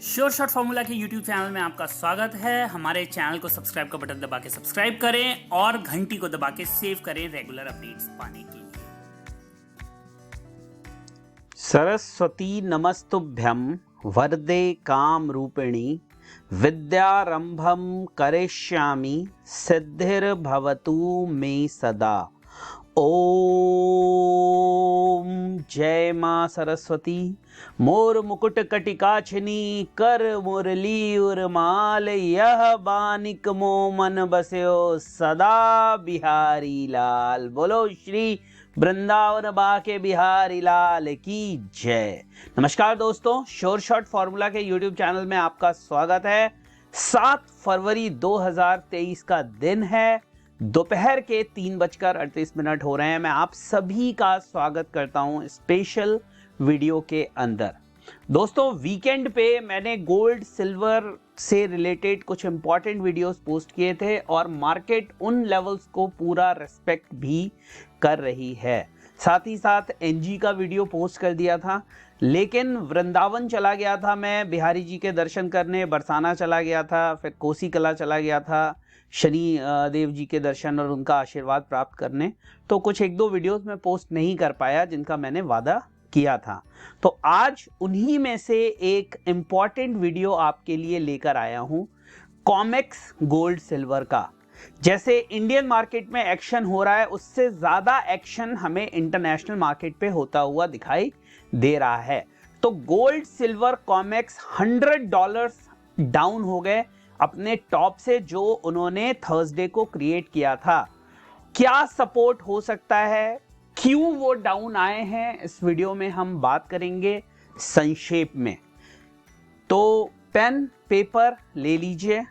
Sure shot formula के YouTube channel में आपका स्वागत है। हमारे चैनल को सब्सक्राइब का बटन दबा के सब्सक्राइब करें और घंटी को दबा के सेव करें रेगुलर अपडेट्स पाने के लिए। सरस्वती नमस्तुभ्यं वरदे काम रूपिणी विद्यारंभं करिष्यामि सिद्धिर्भवतु मे सदा। ओम जय मां सरस्वती। मोर मुकुट कटिकाछिनी कर मुरली उर्माल यह बानिक मो मन बस्यो सदा बिहारी लाल। बोलो श्री वृंदावन बाके बिहारी लाल की जय। नमस्कार दोस्तों, श्योर शॉट फॉर्मूला के YouTube चैनल में आपका स्वागत है। 7 फरवरी 2023 का दिन है, दोपहर के 3:38 हो रहे हैं। मैं आप सभी का स्वागत करता हूं स्पेशल वीडियो के अंदर। दोस्तों, वीकेंड पे मैंने गोल्ड सिल्वर से रिलेटेड कुछ इंपॉर्टेंट वीडियोस पोस्ट किए थे और मार्केट उन लेवल्स को पूरा रिस्पेक्ट भी कर रही है। साथ ही साथ एनजी का वीडियो पोस्ट कर दिया था, लेकिन वृंदावन चला गया था मैं बिहारी जी के दर्शन करने, बरसाना चला गया था, फिर कोसी कला चला गया था शनि देव जी के दर्शन और उनका आशीर्वाद प्राप्त करने। तो कुछ एक दो वीडियोस में पोस्ट नहीं कर पाया जिनका मैंने वादा किया था। तो आज उन्हीं में से एक इंपॉर्टेंट वीडियो आपके लिए लेकर आया हूं, कॉमेक्स गोल्ड सिल्वर का। जैसे इंडियन मार्केट में एक्शन हो रहा है, उससे ज्यादा एक्शन हमें इंटरनेशनल मार्केट पे होता हुआ दिखाई दे रहा है। तो गोल्ड सिल्वर कॉमेक्स $100 डाउन हो गए अपने टॉप से, जो उन्होंने थर्सडे को क्रिएट किया था। क्या सपोर्ट हो सकता है, क्यों वो डाउन आए हैं, इस वीडियो में हम बात करेंगे संक्षेप में। तो पेन पेपर ले लीजिए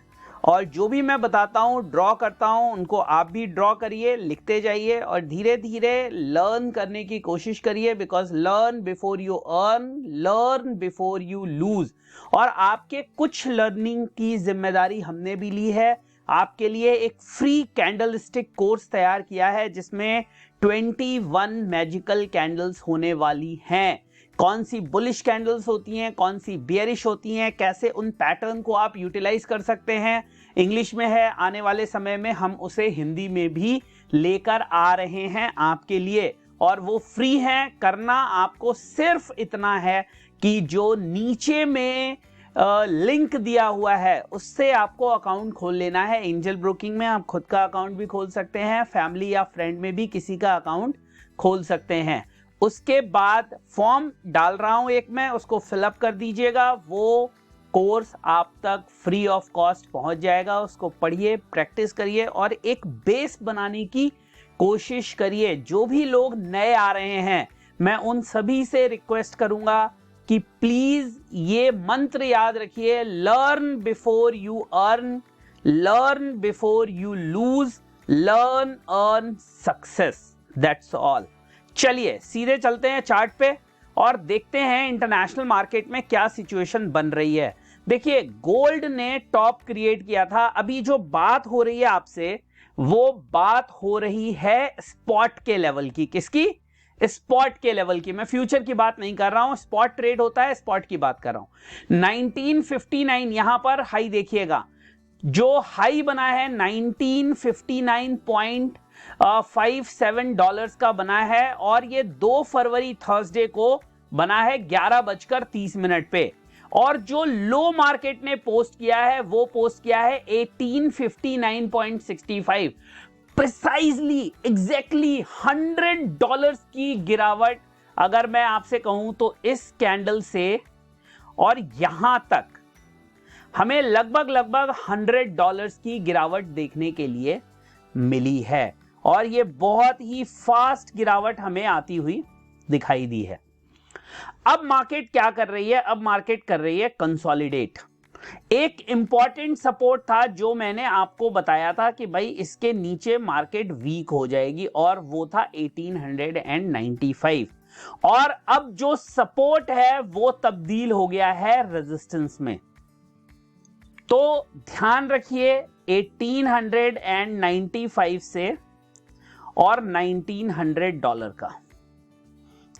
और जो भी मैं बताता हूं, ड्रॉ करता हूं, उनको आप भी ड्रॉ करिए, लिखते जाइए और धीरे धीरे लर्न करने की कोशिश करिए। Because learn before you earn, learn before you lose. और आपके कुछ लर्निंग की जिम्मेदारी हमने भी ली है। आपके लिए एक फ्री कैंडल स्टिक कोर्स तैयार किया है जिसमें 21 मैजिकल कैंडल्स होने वाली हैं। कौन सी बुलिश कैंडल्स होती हैं, कौन सी बियरिश होती हैं, कैसे उन पैटर्न को आप यूटिलाइज कर सकते हैं। इंग्लिश में है, आने वाले समय में हम उसे हिंदी में भी लेकर आ रहे हैं आपके लिए, और वो फ्री है। करना आपको सिर्फ इतना है कि जो नीचे में लिंक दिया हुआ है उससे आपको अकाउंट खोल लेना है। एंजल ब्रोकिंग में आप खुद का अकाउंट भी खोल सकते हैं, फैमिली या फ्रेंड में भी किसी का अकाउंट खोल सकते हैं। उसके बाद फॉर्म डाल रहा हूं एक मैं, उसको फिलअप कर दीजिएगा। वो कोर्स आप तक फ्री ऑफ कॉस्ट पहुंच जाएगा। उसको पढ़िए, प्रैक्टिस करिए और एक बेस बनाने की कोशिश करिए। जो भी लोग नए आ रहे हैं, मैं उन सभी से रिक्वेस्ट करूंगा कि प्लीज ये मंत्र याद रखिए, learn before you earn, learn before you lose, learn earn success, that's all. चलिए सीधे चलते हैं चार्ट पे और देखते हैं इंटरनेशनल मार्केट में क्या सिचुएशन बन रही है। देखिए, गोल्ड ने टॉप क्रिएट किया था। अभी जो बात हो रही है आपसे, वो बात हो रही है स्पॉट के लेवल की। किसकी? स्पॉट के लेवल की। मैं फ्यूचर की बात नहीं कर रहा हूं, स्पॉट ट्रेड होता है, स्पॉट की बात कर रहा हूं। 1959 यहां पर हाई देखिएगा, जो हाई बना है 1959.57 डॉलर्स का बना है, और ये 2 फरवरी थर्सडे को बना है 11:30 पे। और जो लो मार्केट ने पोस्ट किया है, वो पोस्ट किया है 1859.65। प्रिसाइजली एग्जैक्टली $100 की गिरावट अगर मैं आपसे कहूं तो इस कैंडल से और यहां तक हमें लगभग $100 की गिरावट देखने के लिए मिली है। और ये बहुत ही फास्ट गिरावट हमें आती हुई दिखाई दी है। अब मार्केट क्या कर रही है? अब मार्केट कर रही है कंसोलिडेट। एक इंपॉर्टेंट सपोर्ट था जो मैंने आपको बताया था कि भाई इसके नीचे मार्केट वीक हो जाएगी, और वो था 1895। और अब जो सपोर्ट है वो तब्दील हो गया है रेजिस्टेंस में। तो ध्यान रखिए 1895 से और $1900 का,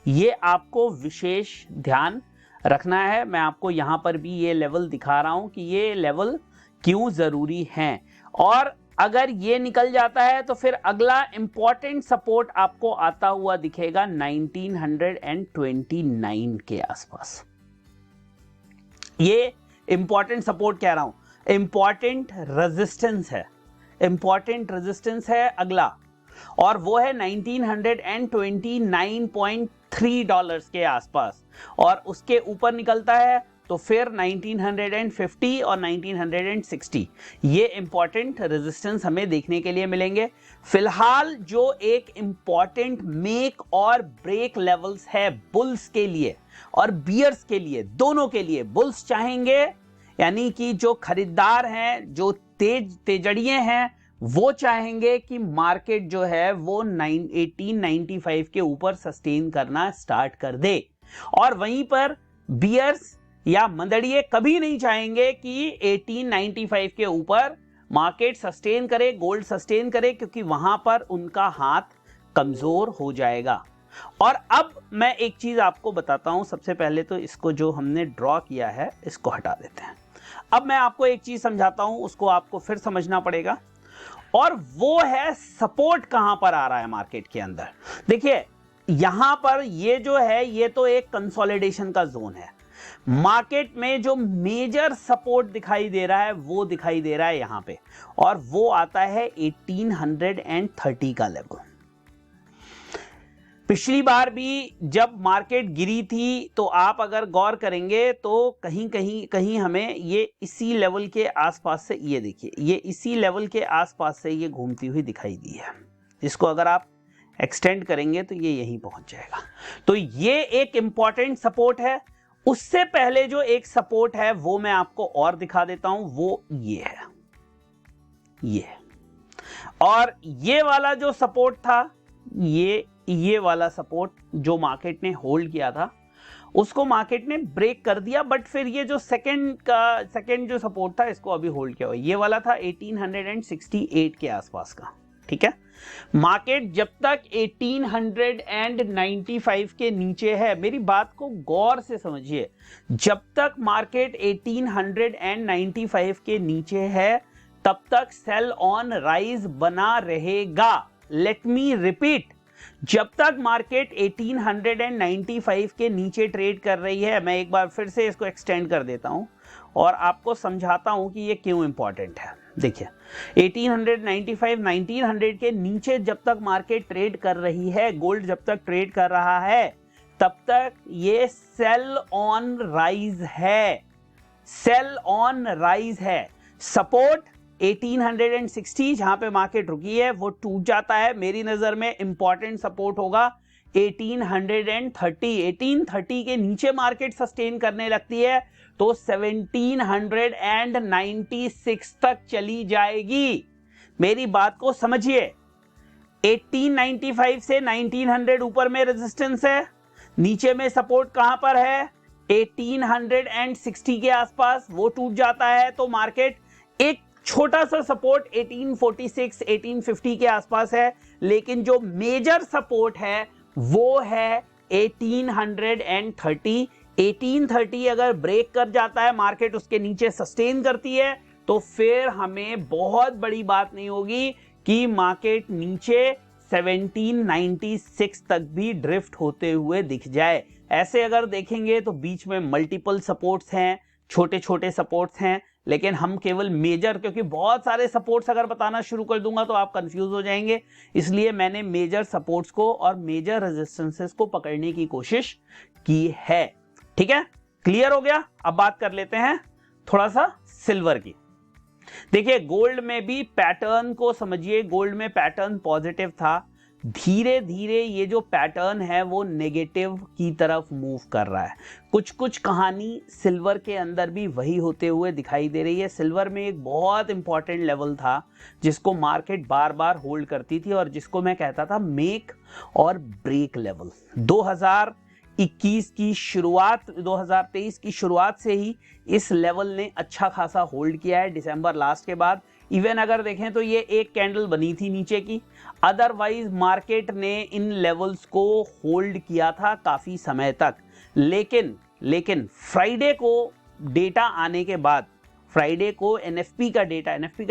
ये आपको विशेष ध्यान रखना है। मैं आपको यहां पर भी ये लेवल दिखा रहा हूं कि ये लेवल क्यों जरूरी हैं, और अगर ये निकल जाता है तो फिर अगला इंपॉर्टेंट सपोर्ट आपको आता हुआ दिखेगा 1929 के आसपास। ये इंपॉर्टेंट सपोर्ट कह रहा हूं, इंपॉर्टेंट रेजिस्टेंस है, इंपॉर्टेंट रेजिस्टेंस है अगला, और वो है 1929.3 डॉलर्स के आसपास, और उसके ऊपर निकलता है तो फिर 1950 और 1960 ये इंपॉर्टेंट रेजिस्टेंस हमें देखने के लिए मिलेंगे। फिलहाल जो एक इंपॉर्टेंट मेक और ब्रेक लेवल्स है बुल्स के लिए और बियर्स के लिए, दोनों के लिए, बुल्स चाहेंगे यानी कि जो खरीदार हैं, जो तेजड़िए हैं, वो चाहेंगे कि मार्केट जो है वो 1895 के ऊपर सस्टेन करना स्टार्ट कर दे, और वहीं पर बियर्स या मंदड़िए कभी नहीं चाहेंगे कि 1895 के ऊपर मार्केट सस्टेन करे, गोल्ड सस्टेन करे, क्योंकि वहां पर उनका हाथ कमजोर हो जाएगा। और अब मैं एक चीज आपको बताता हूं। सबसे पहले तो इसको जो हमने ड्रॉ किया है इसको हटा देते हैं। अब मैं आपको एक चीज समझाता हूं, उसको आपको फिर समझना पड़ेगा, और वो है सपोर्ट कहां पर आ रहा है मार्केट के अंदर। देखिए यहां पर ये जो है ये तो एक कंसोलिडेशन का जोन है। मार्केट में जो मेजर सपोर्ट दिखाई दे रहा है वो दिखाई दे रहा है यहां पे, और वो आता है 1830 का लेवल। पिछली बार भी जब मार्केट गिरी थी तो आप अगर गौर करेंगे तो कहीं हमें ये इसी लेवल के आसपास से, ये देखिए ये इसी लेवल के आसपास से ये घूमती हुई दिखाई दी है। इसको अगर आप एक्सटेंड करेंगे तो ये यहीं पहुंच जाएगा। तो ये एक इंपॉर्टेंट सपोर्ट है। उससे पहले जो एक सपोर्ट है वो मैं आपको और दिखा देता हूं, वो ये है, ये। और ये वाला जो सपोर्ट था, ये वाला सपोर्ट जो मार्केट ने होल्ड किया था उसको मार्केट ने ब्रेक कर दिया, बट फिर ये जो सेकंड जो सपोर्ट था इसको अभी होल्ड किया हुआ। ये वाला था 1868 के आसपास का, ठीक है। मार्केट जब तक 1895 के नीचे है, मेरी बात को गौर से समझिए, जब तक मार्केट 1895 के नीचे है तब तक सेल ऑन राइज बना रहेगा। लेट मी रिपीट, जब तक मार्केट 1895 के नीचे ट्रेड कर रही है, मैं एक बार फिर से इसको एक्सटेंड कर देता हूं और आपको समझाता हूं कि ये क्यों इंपॉर्टेंट है। देखिए 1895 1900 के नीचे जब तक मार्केट ट्रेड कर रही है, गोल्ड जब तक ट्रेड कर रहा है, तब तक ये सेल ऑन राइज है, सेल ऑन राइज है। सपोर्ट 1860 जहां पे मार्केट रुकी है वो टूट जाता है। मेरी नजर में इंपॉर्टेंट सपोर्ट होगा 1830। 1830 के नीचे मार्केट सस्टेन करने लगती है तो 1796 तक चली जाएगी। मेरी बात को समझिए, 1895 से 1900 ऊपर में रेजिस्टेंस है, नीचे में सपोर्ट कहां पर है 1860 के आसपास, वो टूट जाता है तो मार्केट एक छोटा सा सपोर्ट 1846 1850 के आसपास है, लेकिन जो मेजर सपोर्ट है वो है 1830। 1830 अगर ब्रेक कर जाता है, मार्केट उसके नीचे सस्टेन करती है, तो फिर हमें बहुत बड़ी बात नहीं होगी कि मार्केट नीचे 1796 तक भी ड्रिफ्ट होते हुए दिख जाए। ऐसे अगर देखेंगे तो बीच में मल्टीपल सपोर्ट्स हैं, छोटे छोटे सपोर्ट्स हैं, लेकिन हम केवल मेजर, क्योंकि बहुत सारे सपोर्ट्स अगर बताना शुरू कर दूंगा तो आप कंफ्यूज हो जाएंगे, इसलिए मैंने मेजर सपोर्ट्स को और मेजर रेजिस्टेंसेस को पकड़ने की कोशिश की है। ठीक है, क्लियर हो गया। अब बात कर लेते हैं थोड़ा सा सिल्वर की। देखिए गोल्ड में भी पैटर्न को समझिए, गोल्ड में पैटर्न पॉजिटिव था, धीरे धीरे ये जो पैटर्न है वो नेगेटिव की तरफ मूव कर रहा है। कुछ कुछ कहानी सिल्वर के अंदर भी वही होते हुए दिखाई दे रही है। सिल्वर में एक बहुत इंपॉर्टेंट लेवल था जिसको मार्केट बार बार होल्ड करती थी और जिसको मैं कहता था मेक और ब्रेक लेवल। 2021 की शुरुआत, 2023 की शुरुआत से ही इस लेवल ने अच्छा खासा होल्ड किया है। दिसंबर लास्ट के बाद इवन अगर देखें तो ये एक कैंडल बनी थी नीचे की, अदरवाइज मार्केट ने इन लेवल्स को होल्ड किया था काफी समय तक। लेकिन लेकिन फ्राइडे को डेटा आने के बाद, फ्राइडे को एनएफपी का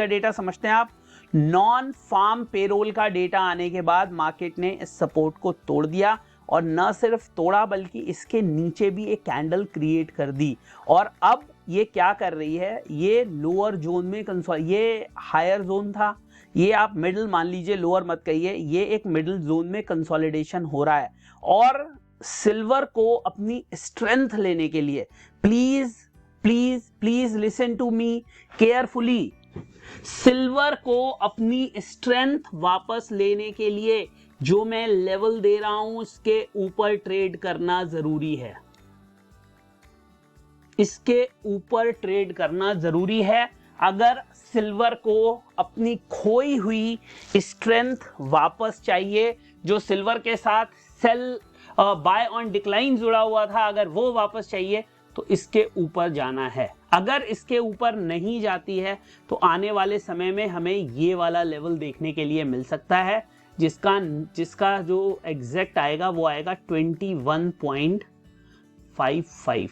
डेटा समझते हैं आप, नॉन फार्म पेरोल का डेटा आने के बाद मार्केट ने इस सपोर्ट को तोड़ दिया, और न सिर्फ तोड़ा बल्कि इसके नीचे भी एक कैंडल क्रिएट कर दी। और अब ये क्या कर रही है, ये लोअर जोन में ये हायर जोन था, ये आप मिडिल मान लीजिए, लोअर मत कहिए, ये एक मिडिल जोन में कंसोलिडेशन हो रहा है। और सिल्वर को अपनी स्ट्रेंथ लेने के लिए, please please please listen to me carefully, silver को अपनी स्ट्रेंथ वापस लेने के लिए जो मैं लेवल दे रहा हूं इसके ऊपर ट्रेड करना जरूरी है, इसके ऊपर ट्रेड करना जरूरी है। अगर सिल्वर को अपनी खोई हुई स्ट्रेंथ वापस चाहिए, जो सिल्वर के साथ सेल बाय ऑन डिक्लाइन जुड़ा हुआ था, अगर वो वापस चाहिए तो इसके ऊपर जाना है। अगर इसके ऊपर नहीं जाती है तो आने वाले समय में हमें ये वाला लेवल देखने के लिए मिल सकता है, जिसका जो एग्जैक्ट आएगा वो आएगा 21.55।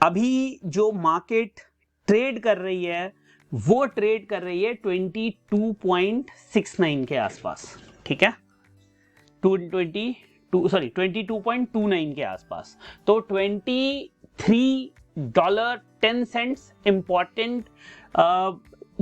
अभी जो मार्केट ट्रेड कर रही है वो ट्रेड कर रही है 22.69 के आसपास, ठीक है, 22.29 के आसपास। तो $23.10 इंपॉर्टेंट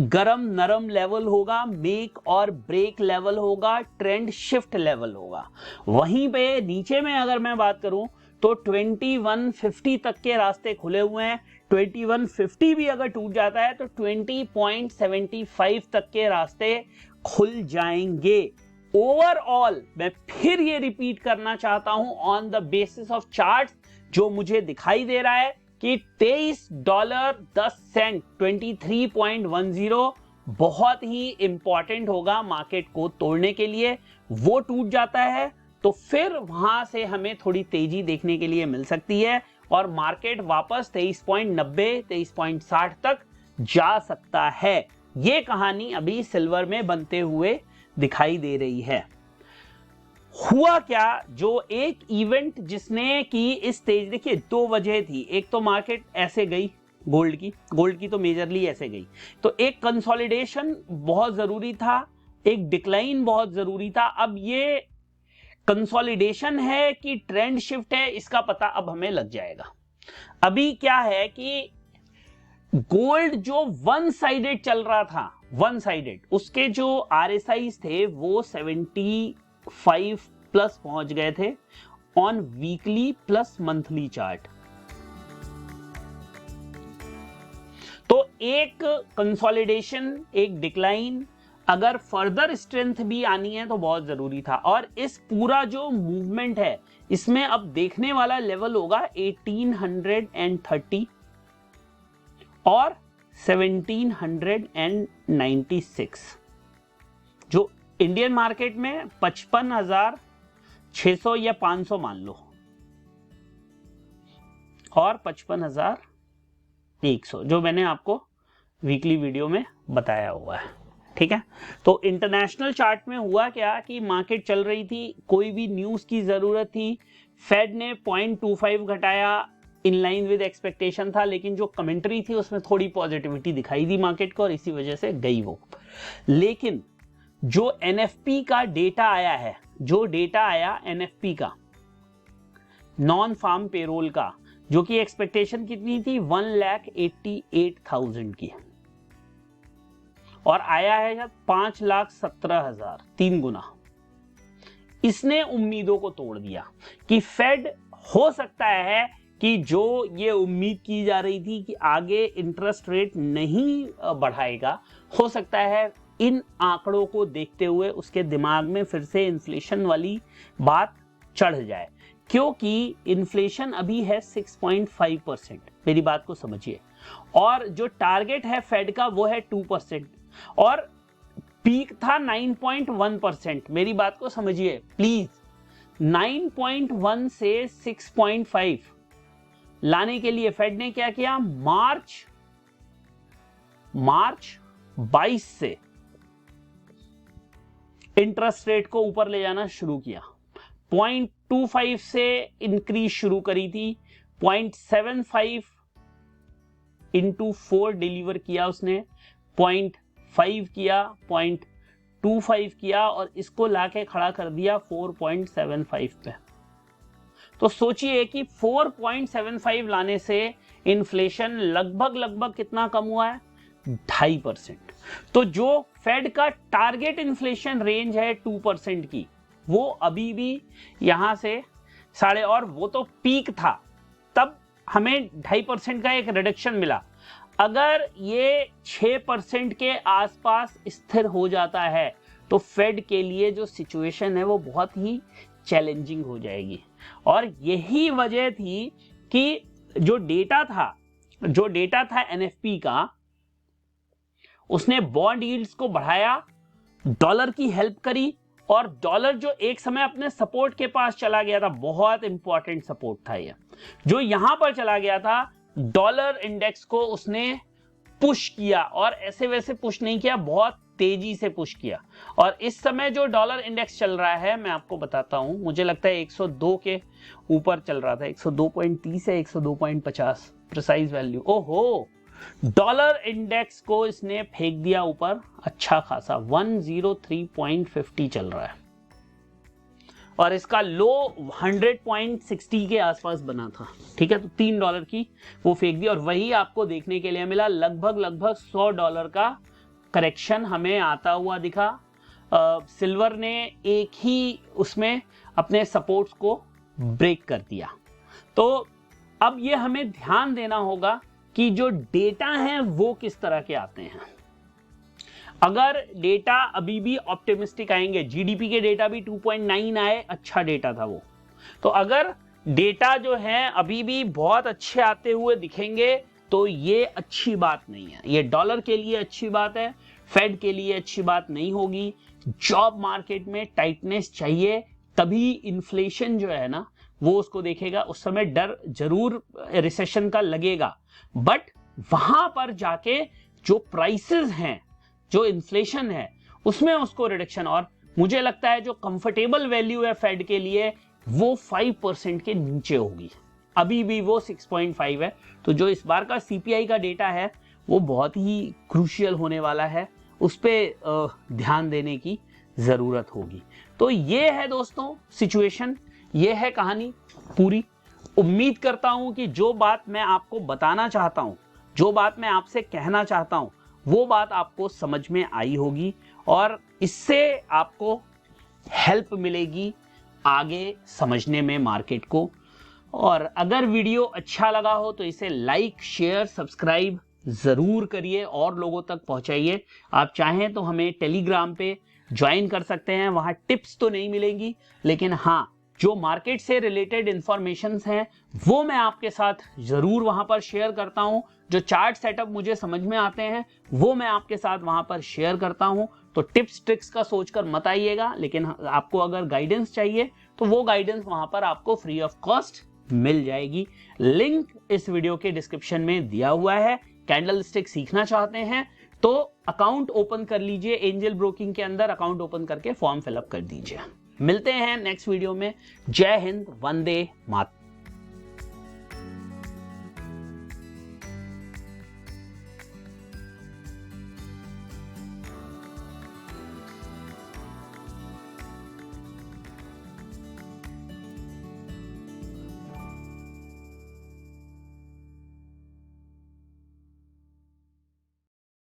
गरम नरम लेवल होगा, मेक और ब्रेक लेवल होगा, ट्रेंड शिफ्ट लेवल होगा। वहीं पे नीचे में अगर मैं बात करूं तो 2150 तक के रास्ते खुले हुए हैं। 2150 भी अगर टूट जाता है तो 20.75 तक के रास्ते खुल जाएंगे। ओवरऑल मैं फिर ये रिपीट करना चाहता हूं, on the basis of charts जो मुझे दिखाई दे रहा है कि $23.10 23.10 बहुत ही इंपॉर्टेंट होगा मार्केट को तोड़ने के लिए। वो टूट जाता है तो फिर वहां से हमें थोड़ी तेजी देखने के लिए मिल सकती है और मार्केट वापस 23.90 23.60 तक जा सकता है। ये कहानी अभी सिल्वर में बनते हुए दिखाई दे रही है। हुआ क्या, जो एक इवेंट जिसने की इस तेज, देखिए दो वजह थी, एक तो मार्केट ऐसे गई गोल्ड की तो मेजरली ऐसे गई, तो एक कंसोलिडेशन बहुत जरूरी था, एक डिक्लाइन बहुत जरूरी था। अब ये कंसोलिडेशन है कि ट्रेंड शिफ्ट है इसका पता अब हमें लग जाएगा। अभी क्या है कि गोल्ड जो वन साइडेड चल रहा था, वन साइडेड, उसके जो आरएसआईज थे वो 75 प्लस पहुंच गए थे on weekly plus monthly chart. तो एक कंसोलिडेशन, एक डिक्लाइन, अगर फर्दर स्ट्रेंथ भी आनी है तो बहुत जरूरी था। और इस पूरा जो मूवमेंट है इसमें अब देखने वाला लेवल होगा 1830 और 1796, जो इंडियन मार्केट में 55,600 या 500 मान लो, और 55,100 जो मैंने आपको वीकली वीडियो में बताया हुआ है, ठीक है। तो इंटरनेशनल चार्ट में हुआ क्या कि मार्केट चल रही थी, कोई भी न्यूज की जरूरत थी, फेड ने 0.25 घटाया, इन लाइन विद एक्सपेक्टेशन था, लेकिन जो कमेंट्री थी उसमें थोड़ी पॉजिटिविटी दिखाई दी मार्केट को और इसी वजह से गई वो। लेकिन जो एनएफपी का डेटा आया है, जो डेटा आया एनएफपी का, नॉन फार्म पेरोल का, जो कि एक्सपेक्टेशन कितनी थी 1,88,000 की, और आया है 5,17,000, 3 गुना। इसने उम्मीदों को तोड़ दिया कि फेड हो सकता है कि जो ये उम्मीद की जा रही थी कि आगे इंटरेस्ट रेट नहीं बढ़ाएगा, हो सकता है इन आंकड़ों को देखते हुए उसके दिमाग में फिर से इन्फ्लेशन वाली बात चढ़ जाए, क्योंकि इन्फ्लेशन अभी है 6.5%। मेरी बात को समझिए, और जो टारगेट है फेड का वो है 2%, और पीक था 9.1%। मेरी बात को समझिए प्लीज, 9.1 से 6.5 लाने के लिए फेड ने क्या किया, मार्च 22 से इंटरेस्ट रेट को ऊपर ले जाना शुरू किया। 0.25 से इंक्रीज शुरू करी थी, 0.75 इंटू 4 डिलीवर किया उसने, 0.5 किया, 0.25 किया और इसको लाके खड़ा कर दिया 4.75 पे। तो सोचिए कि 4.75 लाने से इन्फ्लेशन लगभग कितना कम हुआ है, 2.5%। तो जो फेड का टारगेट इन्फ्लेशन रेंज है 2% की, वो अभी भी यहां से और वो तो पीक था, तब हमें 2.5% का एक रिडक्शन मिला। अगर ये 6% के आसपास स्थिर हो जाता है तो फेड के लिए जो सिचुएशन है वो बहुत ही चैलेंजिंग हो जाएगी। और यही वजह थी कि जो डेटा था एनएफपी का, उसने बॉन्ड यील्ड्स को बढ़ाया, डॉलर की हेल्प करी, और डॉलर जो एक समय अपने सपोर्ट के पास चला गया था, बहुत इंपॉर्टेंट सपोर्ट था ये, जो यहां पर चला गया था, डॉलर इंडेक्स को उसने पुश किया, और ऐसे वैसे पुश नहीं किया, बहुत तेजी से पुश किया। और इस समय जो डॉलर इंडेक्स चल रहा है, मैं आपको बताता हूं, मुझे लगता है 102 के ऊपर चल रहा था, 102.30 है, 102.50 प्रिसाइज वैल्यू। ओहो, डॉलर इंडेक्स को इसने फेंक दिया ऊपर अच्छा खासा, 103.50 चल रहा है, और इसका लो 100.60 के आसपास बना था। ठीक है, तो $3 की वो फेंक दी, और वही आपको देखने के लिए मिला, लगभग $100 का करेक्शन हमें आता हुआ दिखा। सिल्वर ने एक ही उसमें अपने सपोर्ट्स को ब्रेक कर दिया। तो अब ये हमें ध्यान देना होगा कि जो डेटा हैं वो किस तरह के आते हैं। अगर डेटा अभी भी ऑप्टिमिस्टिक आएंगे, जीडीपी के डेटा भी 2.9 आए, अच्छा डेटा था वो, तो अगर डेटा जो है अभी भी बहुत अच्छे आते हुए दिखेंगे तो ये अच्छी बात नहीं है, ये डॉलर के लिए अच्छी बात है, फेड के लिए अच्छी बात नहीं होगी। जॉब मार्केट में टाइटनेस चाहिए, तभी इन्फ्लेशन जो है ना वो उसको देखेगा। उस समय डर जरूर रिसेशन का लगेगा, बट वहां पर जाके जो प्राइसेस हैं, जो इन्फ्लेशन है, उसमें उसको रिडक्शन, और मुझे लगता है जो कंफर्टेबल वैल्यू है फेड के लिए वो 5% के नीचे होगी। अभी भी वो 6.5 है। तो जो इस बार का सीपीआई का डेटा है वो बहुत ही क्रूशियल होने वाला है, उस पर ध्यान देने की जरूरत होगी। तो ये है दोस्तों सिचुएशन, ये है कहानी पूरी। उम्मीद करता हूं कि जो बात मैं आपको बताना चाहता हूं, जो बात मैं आपसे कहना चाहता हूं, वो बात आपको समझ में आई होगी, और इससे आपको हेल्प मिलेगी आगे समझने में मार्केट को। और अगर वीडियो अच्छा लगा हो तो इसे लाइक, शेयर, सब्सक्राइब जरूर करिए और लोगों तक पहुंचाइए। आप चाहें तो हमें टेलीग्राम पे ज्वाइन कर सकते हैं, वहां टिप्स तो नहीं मिलेंगी, लेकिन हाँ, जो मार्केट से रिलेटेड इंफॉर्मेशंस हैं वो मैं आपके साथ जरूर वहां पर शेयर करता हूं। जो चार्ट सेटअप मुझे समझ में आते हैं वो मैं आपके साथ वहां पर शेयर करता हूं। तो टिप्स ट्रिक्स का सोचकर मत आइएगा, लेकिन आपको अगर गाइडेंस चाहिए तो वो गाइडेंस वहां पर आपको फ्री ऑफ कॉस्ट मिल जाएगी। लिंक इस वीडियो के डिस्क्रिप्शन में दिया हुआ है। कैंडल स्टिक सीखना चाहते हैं तो अकाउंट ओपन कर लीजिए, एंजल ब्रोकिंग के अंदर अकाउंट ओपन करके फॉर्म फिलअप कर दीजिए। मिलते हैं नेक्स्ट वीडियो में। जय हिंद, वंदे मातरम।